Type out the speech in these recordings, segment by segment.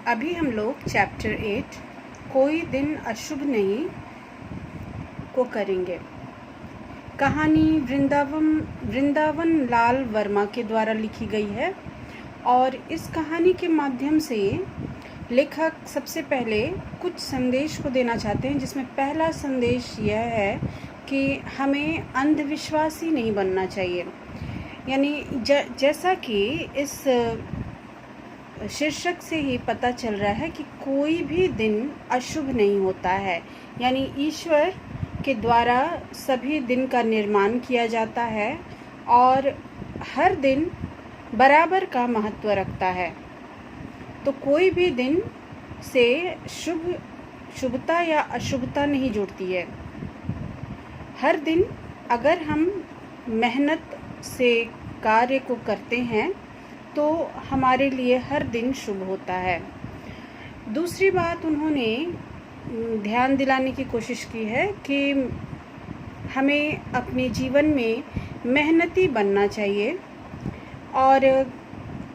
अभी हम लोग चैप्टर 8 कोई दिन अशुभ नहीं को करेंगे। कहानी वृंदावन लाल वर्मा के द्वारा लिखी गई है और इस कहानी के माध्यम से लेखक सबसे पहले कुछ संदेश को देना चाहते हैं, जिसमें पहला संदेश यह है कि हमें अंधविश्वासी नहीं बनना चाहिए। यानी जैसा कि इस शीर्षक से ही पता चल रहा है कि कोई भी दिन अशुभ नहीं होता है। यानी ईश्वर के द्वारा सभी दिन का निर्माण किया जाता है और हर दिन बराबर का महत्व रखता है। तो कोई भी दिन से शुभता या अशुभता नहीं जुड़ती है। हर दिन अगर हम मेहनत से कार्य को करते हैं तो हमारे लिए हर दिन शुभ होता है। दूसरी बात उन्होंने ध्यान दिलाने की कोशिश की है कि हमें अपने जीवन में मेहनती बनना चाहिए और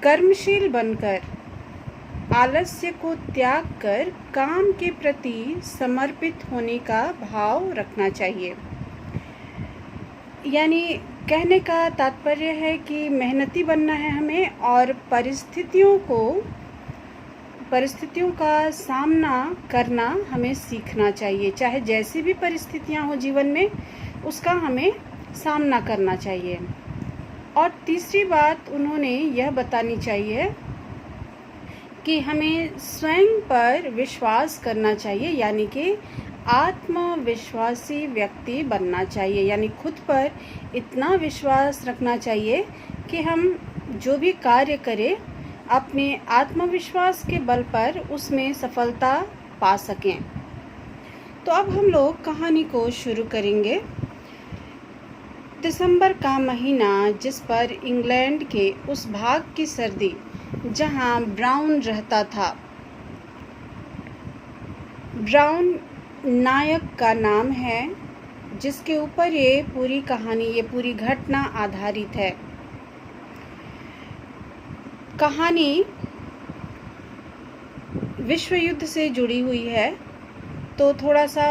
कर्मशील बनकर आलस्य को त्याग कर काम के प्रति समर्पित होने का भाव रखना चाहिए। यानी कहने का तात्पर्य है कि मेहनती बनना है हमें और परिस्थितियों का सामना करना हमें सीखना चाहिए। चाहे जैसी भी परिस्थितियां हो जीवन में, उसका हमें सामना करना चाहिए। और तीसरी बात उन्होंने यह बतानी चाहिए कि हमें स्वयं पर विश्वास करना चाहिए, यानी कि आत्मविश्वासी व्यक्ति बनना चाहिए। यानी खुद पर इतना विश्वास रखना चाहिए कि हम जो भी कार्य करें अपने आत्मविश्वास के बल पर उसमें सफलता पा सकें। तो अब हम लोग कहानी को शुरू करेंगे। दिसंबर का महीना, जिस पर इंग्लैंड के उस भाग की सर्दी जहां ब्राउन रहता था। ब्राउन नायक का नाम है जिसके ऊपर ये पूरी कहानी, ये पूरी घटना आधारित है। कहानी विश्व युद्ध से जुड़ी हुई है, तो थोड़ा सा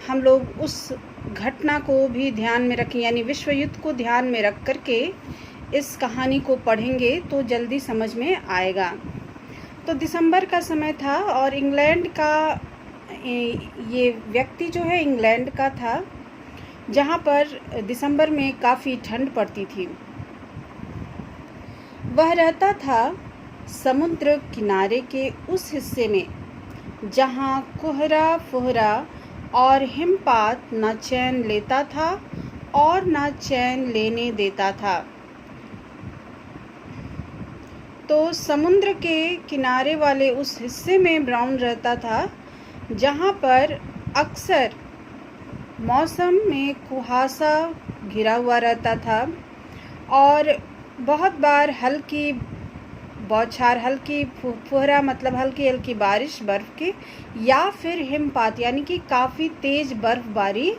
हम लोग उस घटना को भी ध्यान में रखें, यानी विश्व युद्ध को ध्यान में रख करके इस कहानी को पढ़ेंगे तो जल्दी समझ में आएगा। तो दिसंबर का समय था और इंग्लैंड का ये व्यक्ति जो है इंग्लैंड का था, जहाँ पर दिसंबर में काफ़ी ठंड पड़ती थी। वह रहता था समुद्र किनारे के उस हिस्से में जहाँ कोहरा फुहरा और हिमपात न चैन लेता था और न चैन लेने देता था। तो समुद्र के किनारे वाले उस हिस्से में ब्राउन रहता था जहाँ पर अक्सर मौसम में कुहासा घिरा हुआ रहता था और बहुत बार हल्की बौछार, हल्की फुहरा मतलब हल्की हल्की बारिश बर्फ़ की, या फिर हिमपात यानी कि काफ़ी तेज़ बर्फ़बारी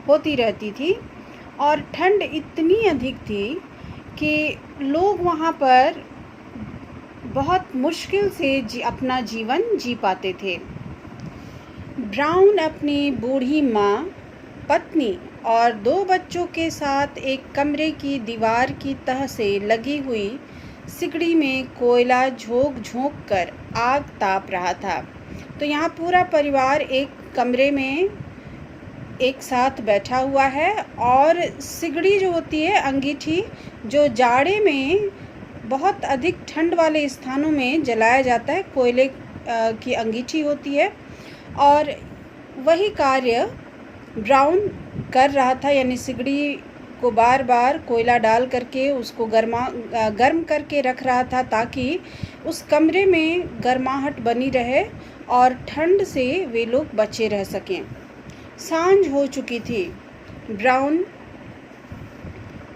होती रहती थी। और ठंड इतनी अधिक थी कि लोग वहाँ पर बहुत मुश्किल से अपना जीवन जी पाते थे। ब्राउन अपनी बूढ़ी माँ, पत्नी और 2 बच्चों के साथ एक कमरे की दीवार की तह से लगी हुई सिगड़ी में कोयला झोंक कर आग ताप रहा था। तो यहाँ पूरा परिवार एक कमरे में एक साथ बैठा हुआ है और सिगड़ी जो होती है, अंगीठी, जो जाड़े में बहुत अधिक ठंड वाले स्थानों में जलाया जाता है, कोयले की अंगीठी होती है। और वही कार्य ब्राउन कर रहा था, यानी सिगड़ी को बार बार कोयला डाल करके उसको गर्म करके रख रहा था ताकि उस कमरे में गर्माहट बनी रहे और ठंड से वे लोग बचे रह सकें। सांझ हो चुकी थी। ब्राउन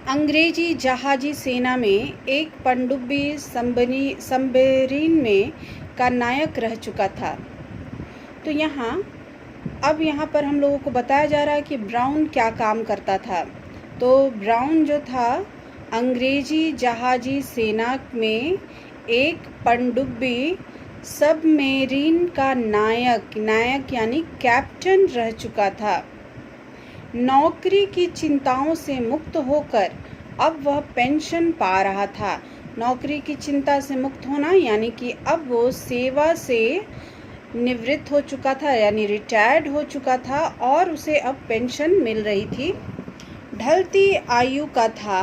अंग्रेजी जहाजी सेना में एक पनडुब्बी सबमरीन में का नायक रह चुका था। तो यहाँ पर हम लोगों को बताया जा रहा है कि ब्राउन क्या काम करता था। तो ब्राउन जो था अंग्रेजी जहाजी सेना में एक पनडुब्बी सबमेरीन का नायक यानी कैप्टन रह चुका था। नौकरी की चिंताओं से मुक्त होकर अब वह पेंशन पा रहा था। नौकरी की चिंता से मुक्त होना यानी कि अब वो सेवा से निवृत्त हो चुका था, यानी रिटायर्ड हो चुका था और उसे अब पेंशन मिल रही थी। ढलती आयु का था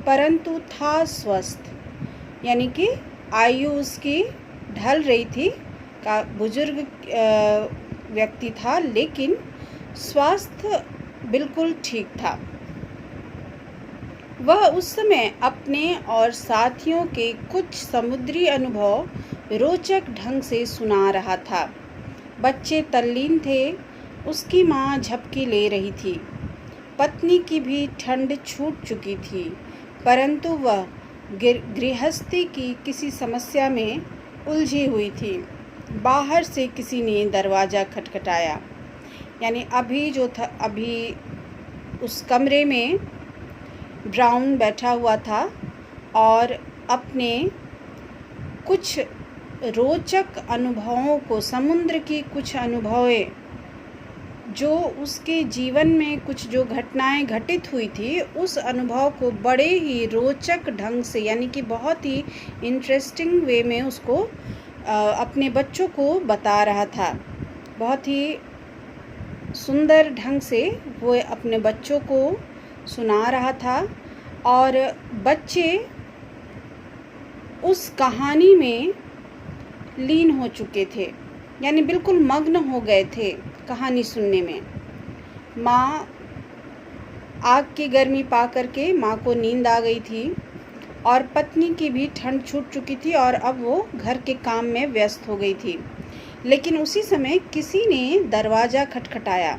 परंतु था स्वस्थ, यानी कि आयु उसकी ढल रही थी, का बुजुर्ग व्यक्ति था लेकिन स्वास्थ्य बिल्कुल ठीक था। वह उस समय अपने और साथियों के कुछ समुद्री अनुभव रोचक ढंग से सुना रहा था। बच्चे तल्लीन थे, उसकी माँ झपकी ले रही थी। पत्नी की भी ठंड छूट चुकी थी, परंतु वह गृहस्थी की किसी समस्या में उलझी हुई थी। बाहर से किसी ने दरवाज़ा खटखटाया, यानी अभी उस कमरे में ब्राउन बैठा हुआ था और अपने कुछ रोचक अनुभवों को, समुद्र की कुछ अनुभवें जो उसके जीवन में कुछ जो घटनाएं घटित हुई थी, उस अनुभव को बड़े ही रोचक ढंग से, यानी कि बहुत ही इंटरेस्टिंग वे में उसको अपने बच्चों को बता रहा था। बहुत ही सुंदर ढंग से वो अपने बच्चों को सुना रहा था और बच्चे उस कहानी में लीन हो चुके थे, यानी बिल्कुल मग्न हो गए थे कहानी सुनने में। माँ आग की गर्मी पा करके माँ को नींद आ गई थी और पत्नी की भी ठंड छूट चुकी थी और अब वो घर के काम में व्यस्त हो गई थी। लेकिन उसी समय किसी ने दरवाज़ा खटखटाया।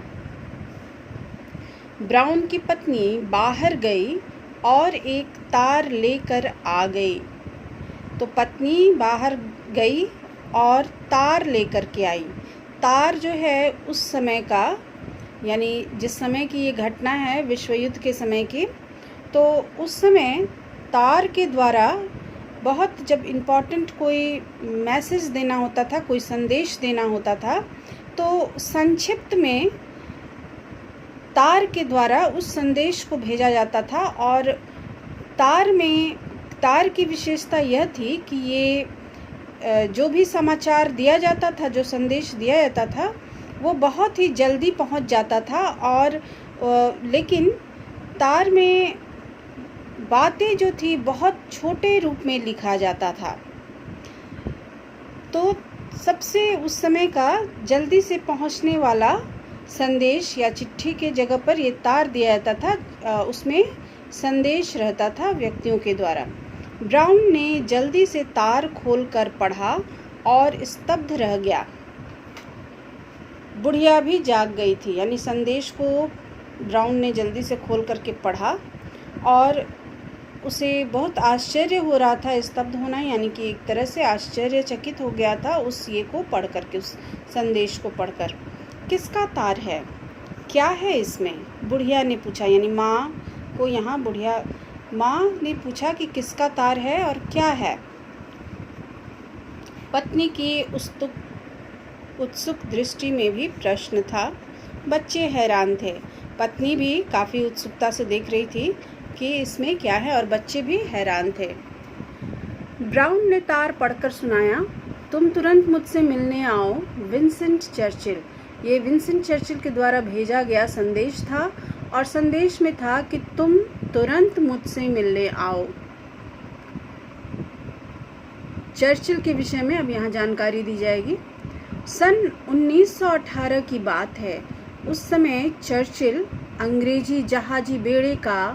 ब्राउन की पत्नी बाहर गई और एक तार लेकर आ गई। तो पत्नी बाहर गई और तार लेकर के आई। तार जो है उस समय का, यानी जिस समय की ये घटना है विश्व युद्ध के समय की, तो उस समय तार के द्वारा बहुत, जब इम्पोर्टेंट कोई मैसेज देना होता था, कोई संदेश देना होता था, तो संक्षिप्त में तार के द्वारा उस संदेश को भेजा जाता था। और तार की विशेषता यह थी कि ये जो भी समाचार दिया जाता था, जो संदेश दिया जाता था, वो बहुत ही जल्दी पहुंच जाता था। और लेकिन तार में बातें जो थी बहुत छोटे रूप में लिखा जाता था। तो सबसे उस समय का जल्दी से पहुंचने वाला संदेश या चिट्ठी के जगह पर ये तार दिया जाता था, उसमें संदेश रहता था व्यक्तियों के द्वारा। ब्राउन ने जल्दी से तार खोलकर पढ़ा और स्तब्ध रह गया। बुढ़िया भी जाग गई थी, यानी संदेश को ब्राउन ने जल्दी से खोल करके पढ़ा और उसे बहुत आश्चर्य हो रहा था। स्तब्ध होना यानी कि एक तरह से आश्चर्यचकित हो गया था उस ये को पढ़ करके, उस संदेश को पढ़कर। किसका तार है, क्या है इसमें, बुढ़िया ने पूछा, यानी माँ को यहाँ माँ ने पूछा कि किसका तार है और क्या है। पत्नी की उत्सुक दृष्टि में भी प्रश्न था। बच्चे हैरान थे। पत्नी भी काफ़ी उत्सुकता से देख रही थी कि इसमें क्या है और बच्चे भी हैरान थे। ब्राउन ने तार पढ़कर सुनाया, तुम तुरंत मुझसे मिलने आओ, विंसेंट चर्चिल। ये विंसेंट चर्चिल के द्वारा भेजा गया संदेश था और संदेश में था कि तुम तुरंत मुझसे मिलने आओ। चर्चिल के विषय में अब यहाँ जानकारी दी जाएगी। सन 1918 की बात है। उस समय चर्चिल अंग्रेजी जहाजी बेड़े का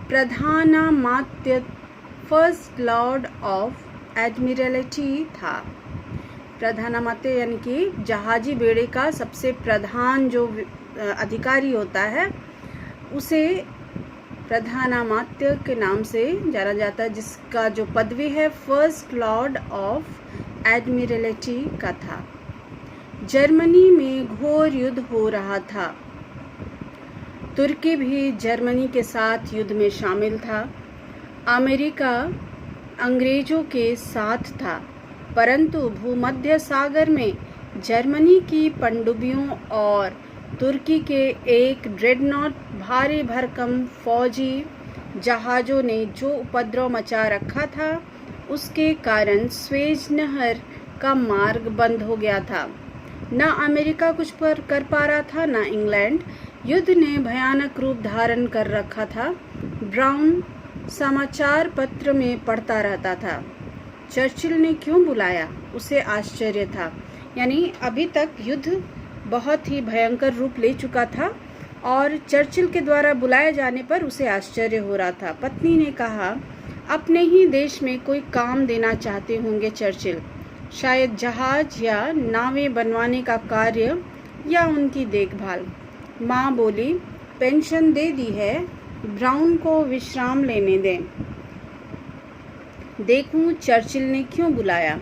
प्रधानामात्य, फर्स्ट लॉर्ड ऑफ एडमिरल्टी था। प्रधानामात्य यानी कि जहाजी बेड़े का सबसे प्रधान जो अधिकारी होता है, उसे प्रधानामात्य के नाम से जाना जाता है, जिसका जो पदवी है फर्स्ट लॉर्ड ऑफ एडमिरल्टी का था। जर्मनी में घोर युद्ध हो रहा था। तुर्की भी जर्मनी के साथ युद्ध में शामिल था। अमेरिका अंग्रेजों के साथ था। परंतु भूमध्य सागर में जर्मनी की पनडुब्बियों और तुर्की के एक ड्रेडनॉट भारी भरकम फौजी जहाज़ों ने जो उपद्रव मचा रखा था, उसके कारण स्वेज नहर का मार्ग बंद हो गया था। न अमेरिका कुछ कर पा रहा था, न इंग्लैंड। युद्ध ने भयानक रूप धारण कर रखा था। ब्राउन समाचार पत्र में पढ़ता रहता था। चर्चिल ने क्यों बुलाया, उसे आश्चर्य था। यानी अभी तक युद्ध बहुत ही भयंकर रूप ले चुका था और चर्चिल के द्वारा बुलाए जाने पर उसे आश्चर्य हो रहा था। पत्नी ने कहा, अपने ही देश में कोई काम देना चाहते होंगे चर्चिल, शायद जहाज या नावें बनवाने का कार्य या उनकी देखभाल। माँ बोली, पेंशन दे दी है, ब्राउन को विश्राम लेने दें। देखूं चर्चिल ने क्यों बुलाया।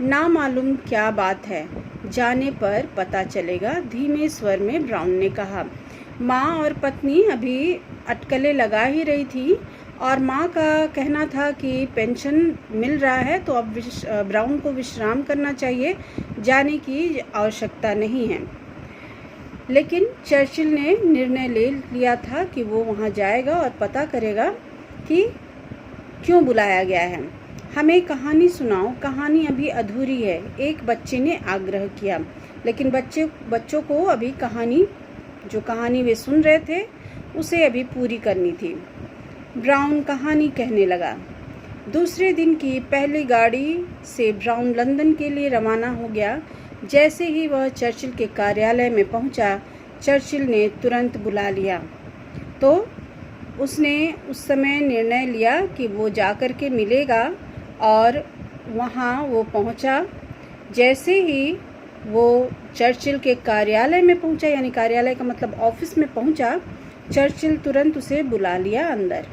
ना मालूम क्या बात है, जाने पर पता चलेगा, धीमे स्वर में ब्राउन ने कहा। माँ और पत्नी अभी अटकलें लगा ही रही थी और माँ का कहना था कि पेंशन मिल रहा है तो अब ब्राउन को विश्राम करना चाहिए, जाने की आवश्यकता नहीं है। लेकिन चर्चिल ने निर्णय ले लिया था कि वो वहाँ जाएगा और पता करेगा कि क्यों बुलाया गया है। हमें कहानी सुनाओ, कहानी अभी अधूरी है, एक बच्चे ने आग्रह किया। लेकिन बच्चों को अभी जो कहानी वे सुन रहे थे उसे अभी पूरी करनी थी। ब्राउन कहानी कहने लगा। दूसरे दिन की पहली गाड़ी से ब्राउन लंदन के लिए रवाना हो गया। जैसे ही वह चर्चिल के कार्यालय में पहुंचा, चर्चिल ने तुरंत बुला लिया। तो उसने उस समय निर्णय लिया कि वो जाकर के मिलेगा और वहाँ वो पहुँचा। जैसे ही वो चर्चिल के कार्यालय में पहुँचा, यानी कार्यालय का मतलब ऑफिस में पहुँचा, चर्चिल तुरंत उसे बुला लिया अंदर।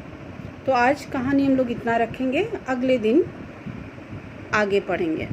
तो आज कहानी हम लोग इतना रखेंगे, अगले दिन आगे पढ़ेंगे।